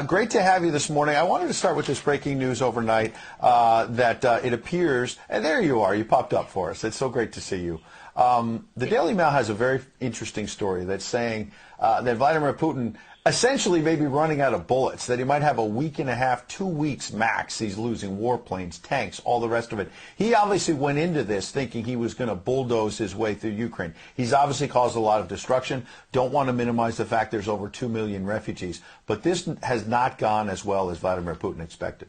Great to have you this morning. I wanted to start with this breaking news overnight that it appears, and there you are, you popped up for us. It's so great to see you. The Daily Mail has a very interesting story that's saying that Vladimir Putin essentially may be running out of bullets, that he might have a week and a half, 2 weeks max. He's losing warplanes, tanks, all the rest of it. He obviously went into this thinking he was going to bulldoze his way through Ukraine. He's obviously caused a lot of destruction. Don't want to minimize the fact there's over 2 million refugees. But this has not gone as well as Vladimir Putin expected.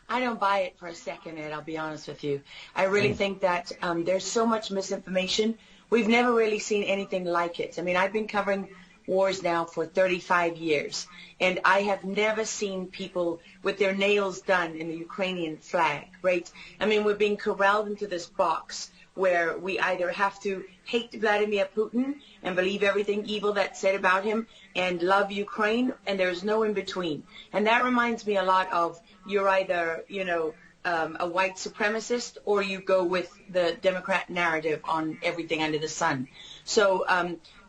I don't buy it for a second, Ed, I'll be honest with you. I really think that there's so much misinformation. We've never really seen anything like it. I mean, I've been covering wars now for 35 years, and I have never seen people with their nails done in the Ukrainian flag, right? I mean, we're being corralled into this box where we either have to hate Vladimir Putin and believe everything evil that's said about him and love Ukraine, and there's no in between. And that reminds me a lot of you're either, a white supremacist, or you go with the Democrat narrative on everything under the sun. So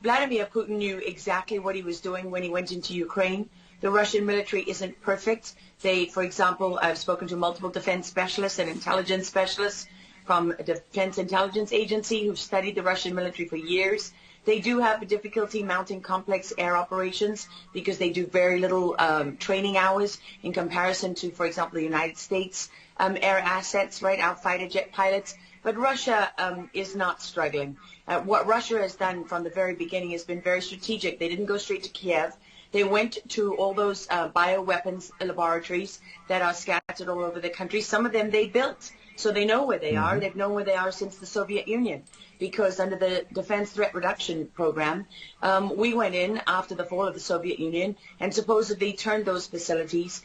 Vladimir Putin knew exactly what he was doing when he went into Ukraine. The Russian military isn't perfect. They, for example, I've spoken to multiple defense specialists and intelligence specialists from a Defense Intelligence Agency who've studied the Russian military for years. They do have a difficulty mounting complex air operations because they do very little training hours in comparison to, for example, the United States air assets, right, our fighter jet pilots. But Russia is not struggling. What Russia has done from the very beginning has been very strategic. They didn't go straight to Kiev. They went to all those bioweapons laboratories that are scattered all over the country. Some of them they built, so they know where they are. They've known where they are since the Soviet Union, because under the Defense Threat Reduction Program, we went in after the fall of the Soviet Union and supposedly turned those facilities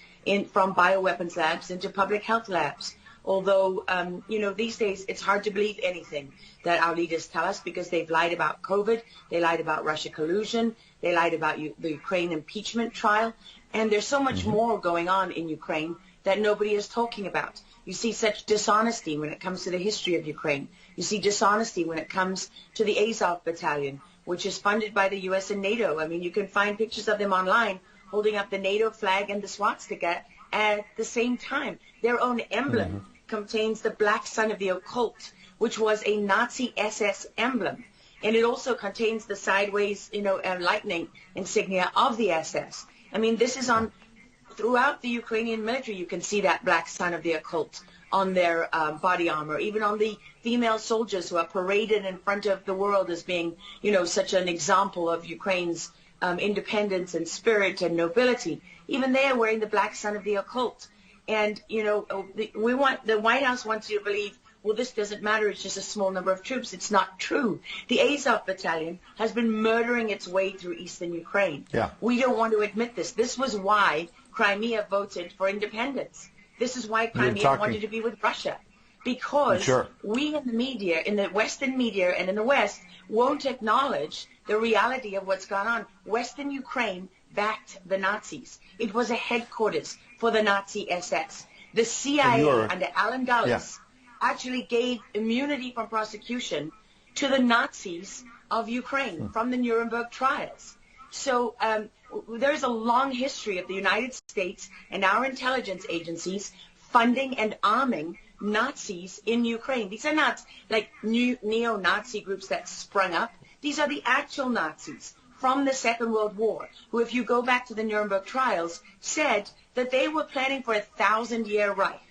from bioweapons labs into public health labs. Although, these days it's hard to believe anything that our leaders tell us, because they've lied about COVID, they lied about Russia collusion, they lied about the Ukraine impeachment trial, and there's so much more going on in Ukraine that nobody is talking about. You see such dishonesty when it comes to the history of Ukraine. You see dishonesty when it comes to the Azov Battalion, which is funded by the U.S. and NATO. I mean, you can find pictures of them online holding up the NATO flag and the swastika at the same time. Their own emblem contains the black sun of the occult, which was a Nazi SS emblem. And it also contains the sideways, lightning insignia of the SS. I mean, this is on throughout the Ukrainian military. You can see that black sun of the occult on their body armor, even on the female soldiers who are paraded in front of the world as being, such an example of Ukraine's independence and spirit and nobility. Even they are wearing the black sun of the occult. And, the White House wants you to believe, well, this doesn't matter, it's just a small number of troops. It's not true. The Azov Battalion has been murdering its way through eastern Ukraine. Yeah. We don't want to admit this. This was why Crimea voted for independence. This is why Crimea wanted to be with Russia. Because we in the media, in the Western media and in the West, won't acknowledge the reality of what's gone on. Western Ukraine backed the Nazis. It was a headquarters for the Nazi SS. The CIA under Allen Dulles actually gave immunity from prosecution to the Nazis of Ukraine from the Nuremberg trials. So there's a long history of the United States and our intelligence agencies funding and arming Nazis in Ukraine. These are not like new neo-Nazi groups that sprung up. These are the actual Nazis from the Second World War, who, if you go back to the Nuremberg trials, said that they were planning for a 1,000-year Reich.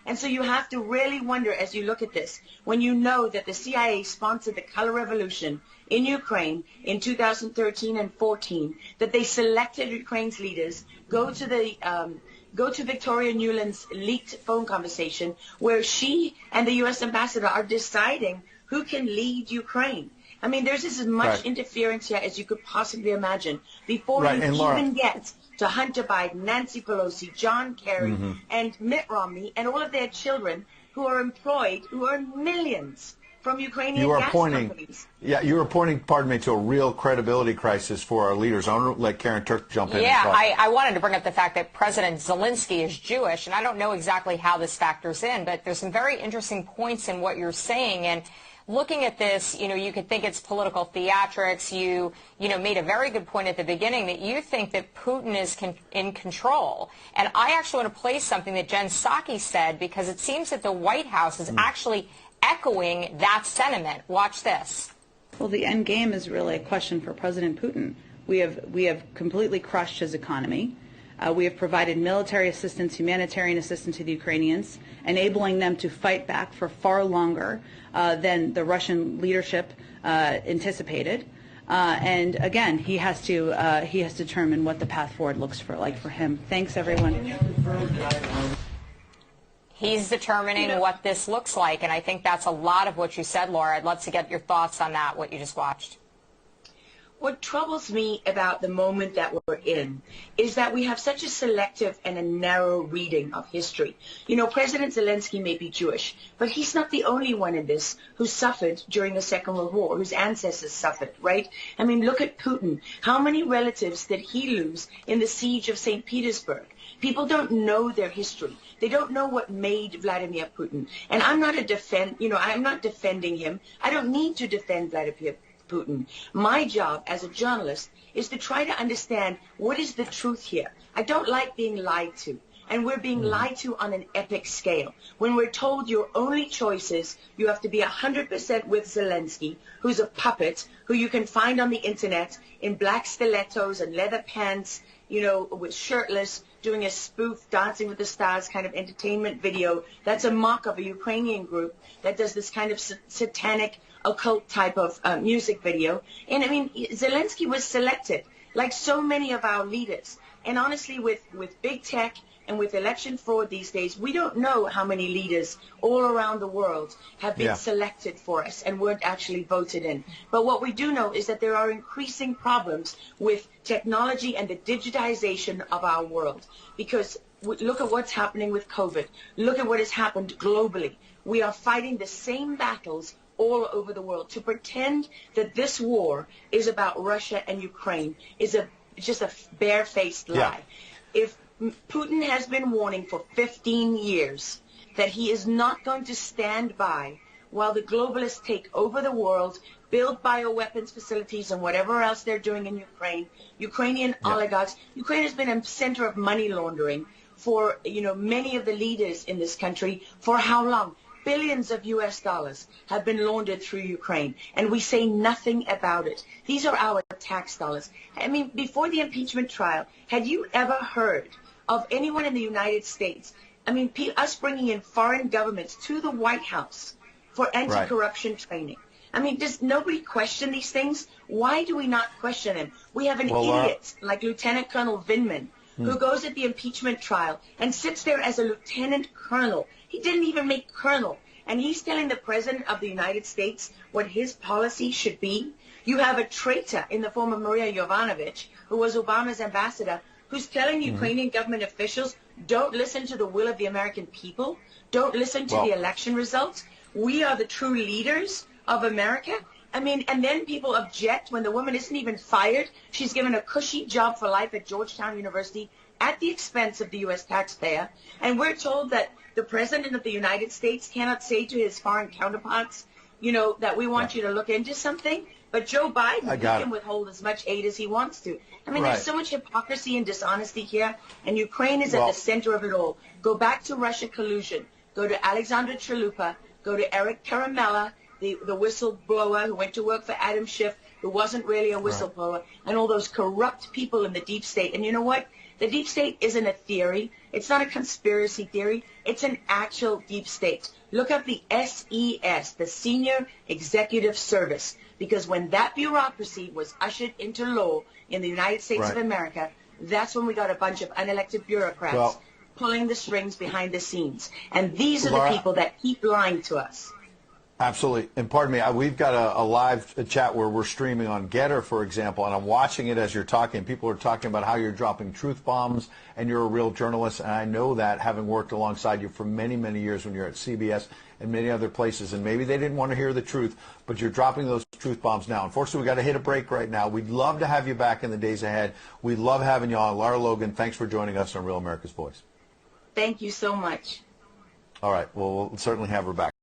And so you have to really wonder, as you look at this, when you know that the CIA sponsored the color revolution in Ukraine in 2013 and 14, that they selected Ukraine's leaders, go to Victoria Nuland's leaked phone conversation where she and the U.S. ambassador are deciding who can lead Ukraine. I mean, there's as much interference here as you could possibly imagine before you even get to Hunter Biden, Nancy Pelosi, John Kerry, and Mitt Romney, and all of their children who are employed, who earn millions from Ukrainian gas companies. Yeah, you are pointing, pardon me, to a real credibility crisis for our leaders. I want to let Karen Turk jump in. Yeah, I wanted to bring up the fact that President Zelensky is Jewish, and I don't know exactly how this factors in, but there's some very interesting points in what you're saying. And looking at this, you could think it's political theatrics. You made a very good point at the beginning that you think that Putin is in control. And I actually want to play something that Jen Psaki said, because it seems that the White House is actually echoing that sentiment. Watch this. Well, the end game is really a question for President Putin. We have completely crushed his economy. We have provided military assistance, humanitarian assistance to the Ukrainians, enabling them to fight back for far longer than the Russian leadership anticipated. And again, he has to determine what the path forward looks like for him. Thanks, everyone. He's determining what this looks like, and I think that's a lot of what you said, Laura. I'd love to get your thoughts on that, what you just watched. What troubles me about the moment that we're in is that we have such a selective and a narrow reading of history. President Zelensky may be Jewish, but he's not the only one in this who suffered during the Second World War, whose ancestors suffered, right? I mean, look at Putin. How many relatives did he lose in the siege of St. Petersburg? People don't know their history. They don't know what made Vladimir Putin. And I'm not I'm not defending him. I don't need to defend Vladimir Putin. My job as a journalist is to try to understand what is the truth here. I don't like being lied to. And we're being lied to on an epic scale. When we're told your only choice is you have to be 100% with Zelensky, who's a puppet, who you can find on the internet in black stilettos and leather pants, with shirtless, doing a spoof Dancing with the Stars kind of entertainment video. That's a mock of a Ukrainian group that does this kind of satanic, occult type of music video. And I mean, Zelensky was selected, like so many of our leaders. And honestly, with big tech and with election fraud these days, we don't know how many leaders all around the world have been selected for us and weren't actually voted in. But what we do know is that there are increasing problems with technology and the digitization of our world. Because look at what's happening with COVID. Look at what has happened globally. We are fighting the same battles all over the world. To pretend that this war is about Russia and Ukraine is just a barefaced lie. If Putin has been warning for 15 years that he is not going to stand by while the globalists take over the world, build bioweapons facilities and whatever else they're doing in Ukraine, Ukrainian oligarchs. Ukraine has been a center of money laundering for, many of the leaders in this country. For how long? Billions of US dollars have been laundered through Ukraine, and we say nothing about it. These are our tax dollars. I mean, before the impeachment trial, had you ever heard of anyone in the United States, us bringing in foreign governments to the White House for anti-corruption training? I mean, does nobody question these things? Why do we not question them? We have an idiot like Lieutenant Colonel Vindman who goes at the impeachment trial and sits there as a lieutenant colonel. He didn't even make colonel. And he's telling the President of the United States what his policy should be. You have a traitor in the form of Maria Yovanovitch, who was Obama's ambassador, who's telling Ukrainian government officials, don't listen to the will of the American people. Don't listen to the election results. We are the true leaders of America. I mean, and then people object when the woman isn't even fired. She's given a cushy job for life at Georgetown University at the expense of the U.S. taxpayer. And we're told that the President of the United States cannot say to his foreign counterparts, that we want you to look into something. But Joe Biden, he can withhold as much aid as he wants to. I mean, there's so much hypocrisy and dishonesty here, and Ukraine is at the center of it all. Go back to Russia collusion. Go to Alexandra Chalupa. Go to Eric Karamella, the whistleblower who went to work for Adam Schiff, who wasn't really a whistleblower, and all those corrupt people in the deep state. And you know what? The deep state isn't a theory. It's not a conspiracy theory. It's an actual deep state. Look up the SES, the Senior Executive Service, because when that bureaucracy was ushered into law in the United States of America, that's when we got a bunch of unelected bureaucrats pulling the strings behind the scenes. And these are the people that keep lying to us. Absolutely. And pardon me, we've got a live chat where we're streaming on Getter, for example, and I'm watching it as you're talking. People are talking about how you're dropping truth bombs, and you're a real journalist, and I know that, having worked alongside you for many, many years when you're at CBS and many other places, and maybe they didn't want to hear the truth, but you're dropping those truth bombs now. Unfortunately, we've got to hit a break right now. We'd love to have you back in the days ahead. We love having you on. Lara Logan, thanks for joining us on Real America's Voice. Thank you so much. All right. Well, we'll certainly have her back.